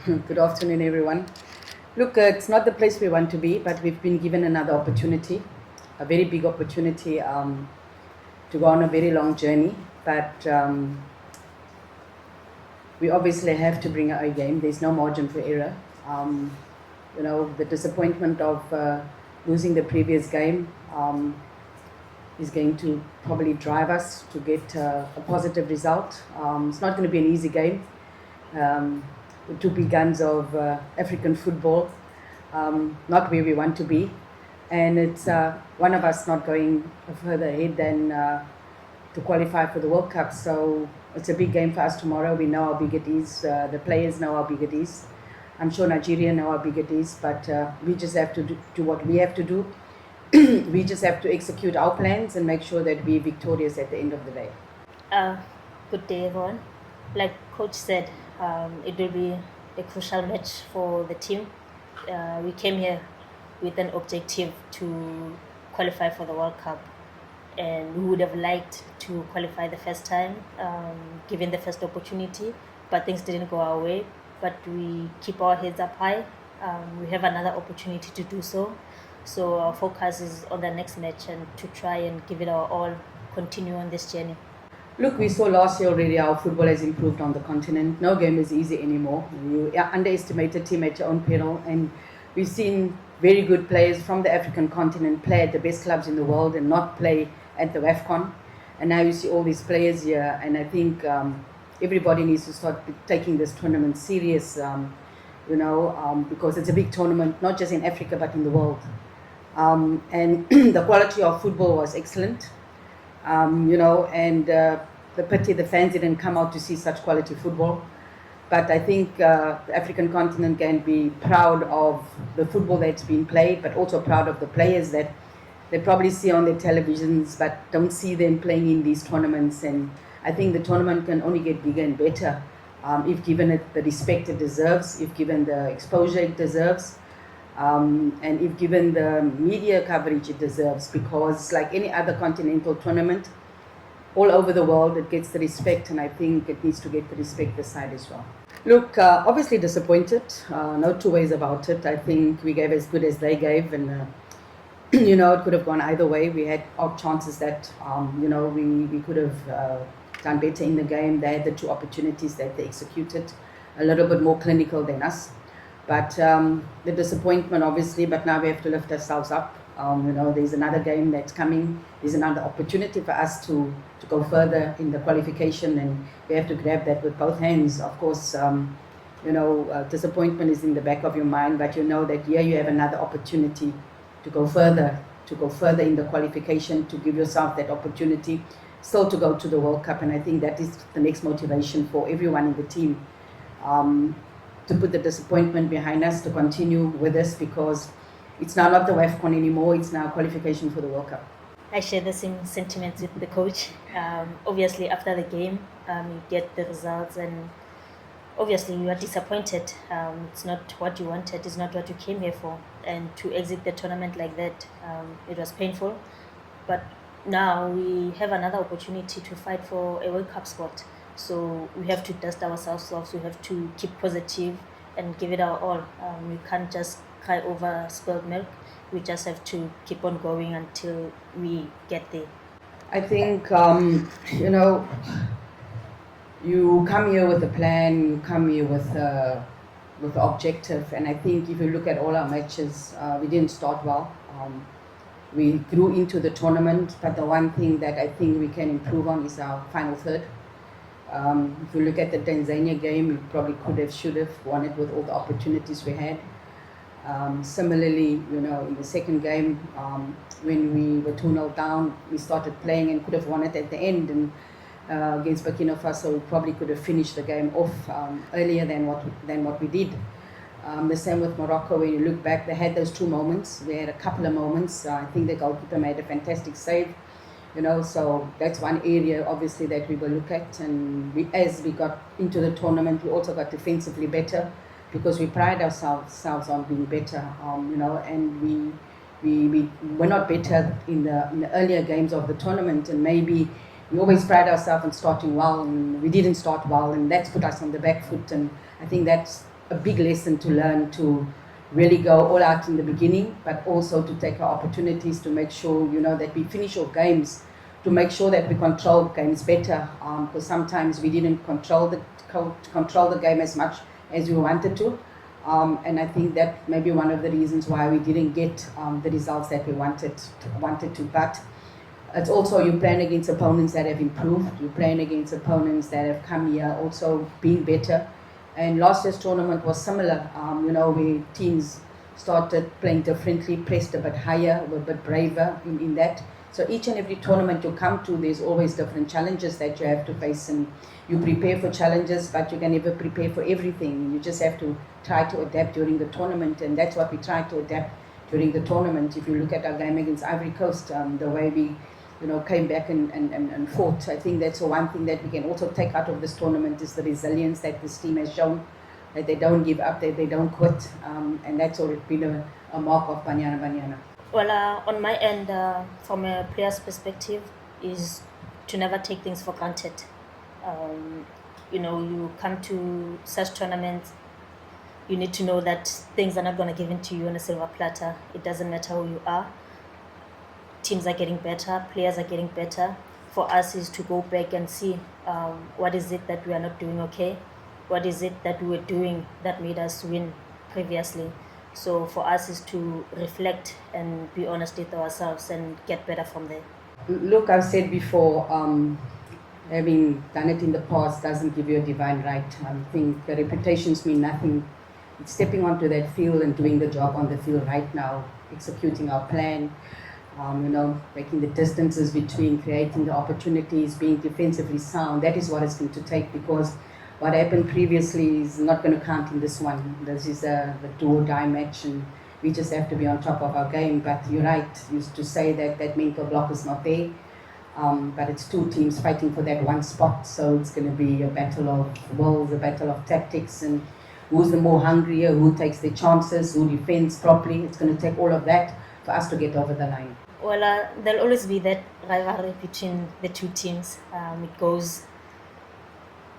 Good afternoon, everyone. Look, it's not the place we want to be, but we've been given another opportunity, a very big opportunity to go on a very long journey. But we obviously have to bring our A game. There's no margin for error. The disappointment of losing the previous game is going to probably drive us to get a positive result. It's not going to be an easy game. The two big guns of African football, not where we want to be. And it's one of us not going further ahead than to qualify for the World Cup. So it's a big game for us tomorrow. We know how big it is. The players know how big it is. I'm sure Nigeria know how big it is, but we just have to do what we have to do. We just have to execute our plans and make sure that we're victorious at the end of the day. Good day, everyone. Like Coach said, it will be a crucial match for the team. We came here with an objective to qualify for the World Cup, and we would have liked to qualify the first time, given the first opportunity, but things didn't go our way. But we keep our heads up high. We have another opportunity to do so. So our focus is on the next match and to try and give it our all, continue on this journey. Look, we saw last year already how football has improved on the continent. No game is easy anymore. You underestimate a team at your own peril, and we've seen very good players from the African continent play at the best clubs in the world and not play at the WAFCON. And now you see all these players here, and I think everybody needs to start taking this tournament serious, because it's a big tournament, not just in Africa but in the world. And the quality of football was excellent. The pity the fans didn't come out to see such quality football. But I think the African continent can be proud of the football that's been played, but also proud of the players that they probably see on their televisions, but don't see them playing in these tournaments. And I think the tournament can only get bigger and better if given it the respect it deserves, if given the exposure it deserves. And if given the media coverage it deserves, because like any other continental tournament, all over the world it gets the respect, and I think it needs to get the respect this side as well. Look, obviously disappointed, no two ways about it. I think we gave as good as they gave, and it could have gone either way. We had our chances that we could have done better in the game. They had the two opportunities that they executed a little bit more clinical than us. But the disappointment, obviously, but now we have to lift ourselves up. There's another game that's coming. There's another opportunity for us to go further in the qualification, and we have to grab that with both hands. Of course, disappointment is in the back of your mind, but you know that here you have another opportunity to go further in the qualification, to give yourself that opportunity still to go to the World Cup. And I think that is the next motivation for everyone in the team. To put the disappointment behind us, to continue with this, because it's now not the WAFCON anymore, it's now qualification for the World Cup. I share the same sentiments with the coach. Obviously, after the game, you get the results, and obviously you are disappointed. It's not what you wanted, it's not what you came here for. And to exit the tournament like that, it was painful. But now we have another opportunity to fight for a World Cup spot. So we have to dust ourselves off. We have to keep positive and give it our all. We can't just cry over spilled milk. We just have to keep on going until we get there. I think, you come here with a plan, you come here with the objective. And I think if you look at all our matches, we didn't start well. We grew into the tournament, but the one thing that I think we can improve on is our final third. If you look at the Tanzania game, we probably could have, should have won it with all the opportunities we had. Similarly, in the second game, when we were 2-0 down, we started playing and could have won it at the end. And against Burkina Faso, we probably could have finished the game off earlier than what we did. The same with Morocco. When you look back, they had those two moments. They had a couple of moments. I think the goalkeeper made a fantastic save. So that's one area obviously that we will look at, and as we got into the tournament, we also got defensively better, because we pride ourselves on being better, and we were not better in the earlier games of the tournament, and maybe we always pride ourselves on starting well, and we didn't start well, and that's put us on the back foot. And I think that's a big lesson to learn to really go all out in the beginning, but also to take our opportunities to make sure, that we finish our games, to make sure that we control games better, because sometimes we didn't control the game as much as we wanted to. And I think that may be one of the reasons why we didn't get the results that we wanted to. But it's also you're playing against opponents that have improved. You're playing against opponents that have come here also being better. And last year's tournament was similar. Where teams started playing differently, pressed a bit higher, were a bit braver in that. So each and every tournament you come to, there's always different challenges that you have to face, and you prepare for challenges, but you can never prepare for everything. You just have to try to adapt during the tournament, and that's what we try to adapt during the tournament. If you look at our game against Ivory Coast, the way we came back and fought, I think that's the one thing that we can also take out of this tournament is the resilience that this team has shown, that they don't give up, that they don't quit, and that's already been a mark of Banyana Banyana. Well, on my end, from a player's perspective, is to never take things for granted. You come to such tournaments, you need to know that things are not going to give in to you on a silver platter. It doesn't matter who you are. Teams are getting better, players are getting better. For us is to go back and see what is it that we are not doing okay, what is it that we were doing that made us win previously. So for us is to reflect and be honest with ourselves and get better from there. Look, I've said before, having done it in the past doesn't give you a divine right. I think the reputations mean nothing. It's stepping onto that field and doing the job on the field right now, executing our plan, making the distances between, creating the opportunities, being defensively sound. That is what it's going to take, because what happened previously is not going to count in this one. This is the do or die match, and we just have to be on top of our game. But you're right, used to say that mental block is not there. But it's two teams fighting for that one spot, so it's going to be a battle of wills, a battle of tactics, and who's the more hungrier, who takes their chances, who defends properly. It's going to take all of that for us to get over the line. Well, there'll always be that rivalry between the two teams. It goes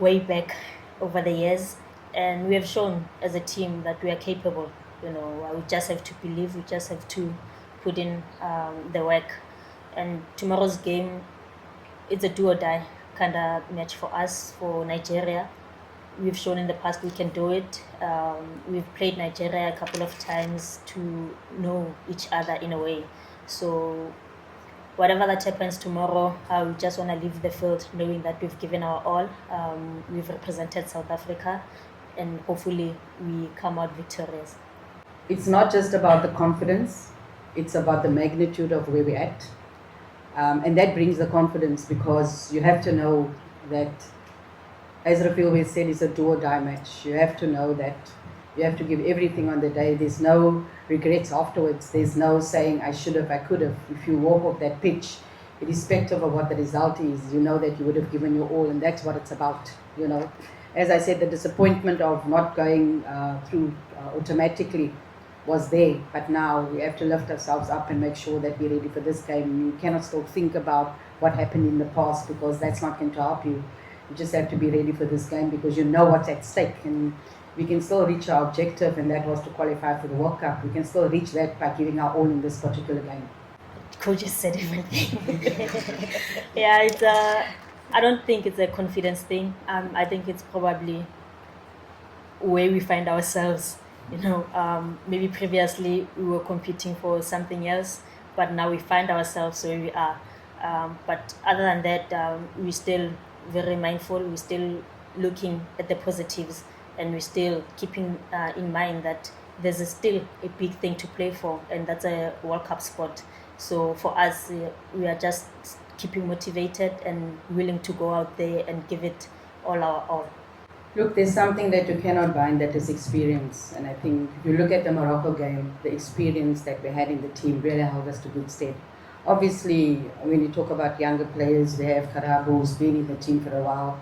way back over the years, and we have shown as a team that we are capable. We just have to believe, we just have to put in the work. And tomorrow's game, it's a do or die kind of match for us, for Nigeria. We've shown in the past we can do it. We've played Nigeria a couple of times to know each other in a way. So whatever that happens tomorrow, we just want to leave the field knowing that we've given our all. We've represented South Africa, and hopefully we come out victorious. It's not just about the confidence, it's about the magnitude of where we're at. And that brings the confidence, because you have to know that, as Refiloe said, it's a do or die match. You have to know that you have to give everything on the day. There's no regrets afterwards. There's no saying, I should have, I could have. If you walk off that pitch, irrespective of what the result is, you know that you would have given your all, and that's what it's about. As I said, the disappointment of not going through automatically was there, but now we have to lift ourselves up and make sure that we're ready for this game. You cannot still think about what happened in the past, because that's not going to help you. You just have to be ready for this game, because you know what's at stake, and we can still reach our objective, and that was to qualify for the World Cup. We can still reach that by giving our all in this particular game. Coach just said everything. Yeah, I don't think it's a confidence thing. I think it's probably where we find ourselves. Maybe previously we were competing for something else, but now we find ourselves where we are. But other than that, we're still very mindful. We're still looking at the positives, and we're still keeping in mind that there's still a big thing to play for, and that's a World Cup spot. So for us, we are just keeping motivated and willing to go out there and give it all our all. Look, there's something that you cannot buy, and that is experience. And I think if you look at the Morocco game, the experience that we had in the team really held us to good stead. Obviously, when you talk about younger players, we have Karabo, who's been in the team for a while.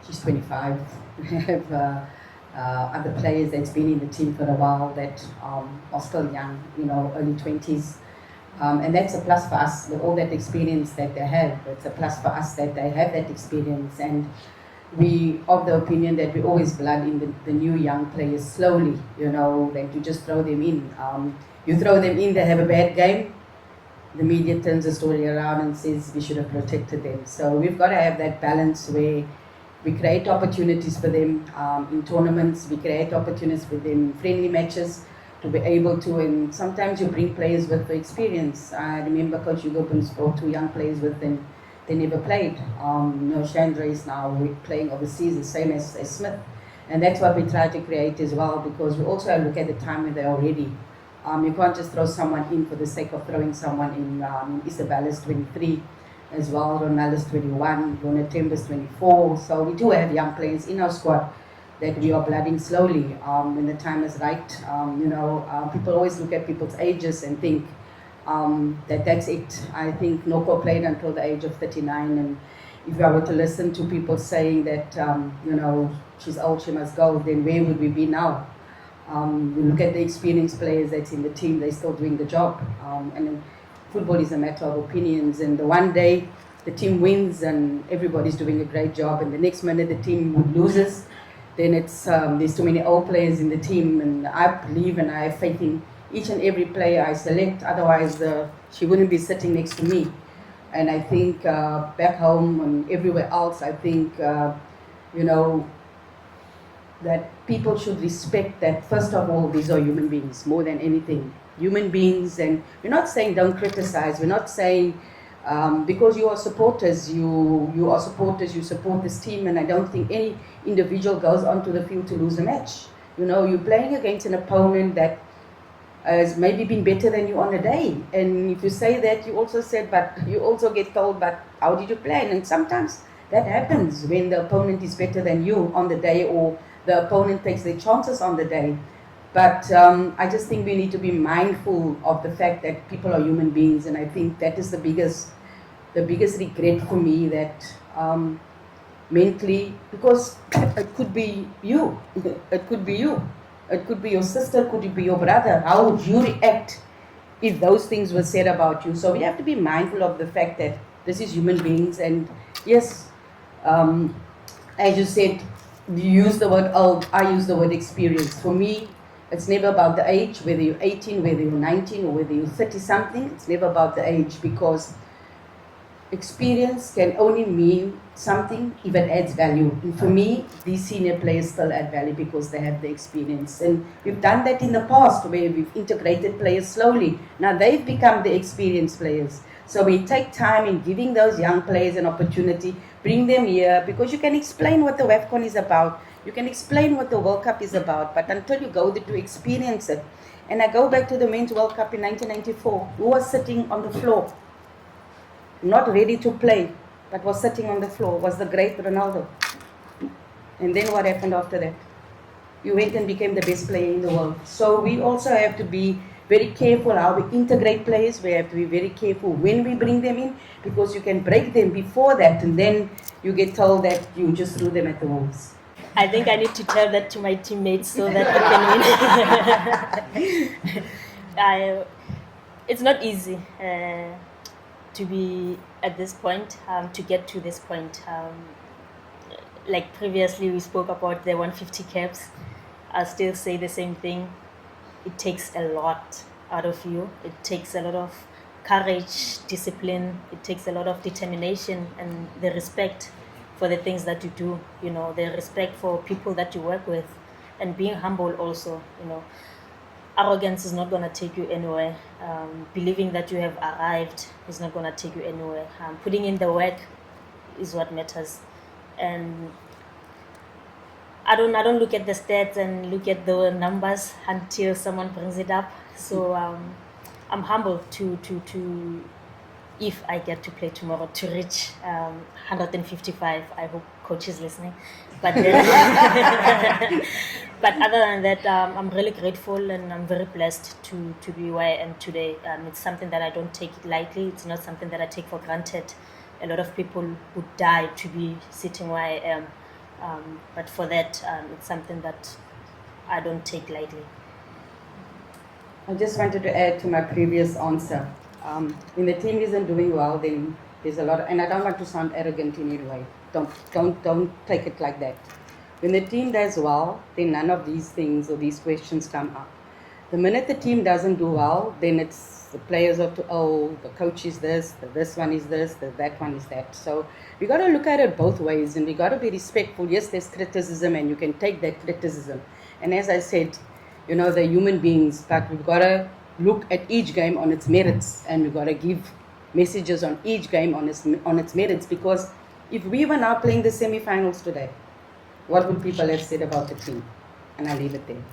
She's 25. We have other players that's been in the team for a while that are still young, early 20s. And that's a plus for us, with all that experience that they have. It's a plus for us that they have that experience. And we of the opinion that we always blood in the new young players slowly, that you just throw them in. You throw them in, they have a bad game, the media turns the story around and says we should have protected them. So we've got to have that balance where we create opportunities for them in tournaments, we create opportunities for them in friendly matches to be able to, and sometimes you bring players with the experience. I remember Coach Hugo Bruns brought 2 young players with them. They never played. Chandra is now playing overseas, the same as Smith. And that's what we try to create as well, because we also look at the time when they're ready. You can't just throw someone in for the sake of throwing someone in. Isabella's 23 as well, Ronaldo's 21, Lonatemba's 24. So we do have young players in our squad that we are blooding slowly when the time is right. People always look at people's ages and think that's it. I think Noko played until the age of 39, and if I were to listen to people saying that, she's old, she must go, then where would we be now? We look at the experienced players that's in the team, they're still doing the job. And football is a matter of opinions, and the one day the team wins and everybody's doing a great job, and the next minute the team loses, then it's there's too many old players in the team, and I believe and I have faith in each and every player I select, otherwise she wouldn't be sitting next to me. And I think back home and everywhere else, I think, that people should respect that, first of all, these are human beings more than anything. Human beings, and we're not saying don't criticize, we're not saying because you are supporters, you are supporters, you support this team, and I don't think any individual goes onto the field to lose a match. You're playing against an opponent that has maybe been better than you on a day, and if you say that, you also said, but you also get told, but how did you play? And sometimes that happens when the opponent is better than you on the day, or the opponent takes their chances on the day. But I just think we need to be mindful of the fact that people are human beings, and I think that is the biggest regret for me, that mentally, because it could be you, it could be you, it could be your sister, it could be your brother. How would you react if those things were said about you? So we have to be mindful of the fact that this is human beings, and yes, as you said, you use the word old, I use the word experience. For me, it's never about the age, whether you're 18, whether you're 19, or whether you're 30-something. It's never about the age, because experience can only mean something if it adds value. And for me, these senior players still add value because they have the experience. And we've done that in the past, where we've integrated players slowly. Now they've become the experienced players. So we take time in giving those young players an opportunity, bring them here, because you can explain what the WAFCON is about. You can explain what the World Cup is about, but until you go there to experience it. And I go back to the Men's World Cup in 1994. Who was sitting on the floor? Not ready to play, but was sitting on the floor, was the great Ronaldo. And then what happened after that? You went and became the best player in the world. So we also have to be very careful how we integrate players. We have to be very careful when we bring them in, because you can break them before that, and then you get told that you just threw them at the wolves. I think I need to tell that to my teammates so that they can win. It's not easy to be at this point, to get to this point. Like previously we spoke about the 150 caps. I'll still say the same thing. It takes a lot out of you. It takes a lot of courage, discipline. It takes a lot of determination and the respect for the things that you do, the respect for people that you work with, and being humble also, Arrogance is not going to take you anywhere. Believing that you have arrived is not going to take you anywhere. Putting in the work is what matters. And I don't look at the stats and look at the numbers until someone brings it up. So I'm humbled to if I get to play tomorrow, to reach 155. I hope coach is listening. But then, but other than that, I'm really grateful and I'm very blessed to be where I am today. It's something that I don't take it lightly. It's not something that I take for granted. A lot of people would die to be sitting where I am. But for that, it's something that I don't take lightly. I just wanted to add to my previous answer. When the team isn't doing well, then there's a lot, and I don't want to sound arrogant in any way. Don't take it like that. When the team does well, then none of these things or these questions come up. The minute the team doesn't do well, then it's the players are too old, the coach is this one is this, that one is that. So we got to look at it both ways, and we got to be respectful. Yes, there's criticism, and you can take that criticism. And as I said, they're human beings, but we've got to look at each game on its merits, and we've got to give messages on each game on its merits, because if we were now playing the semi-finals today, what would people have said about the team? And I leave it there.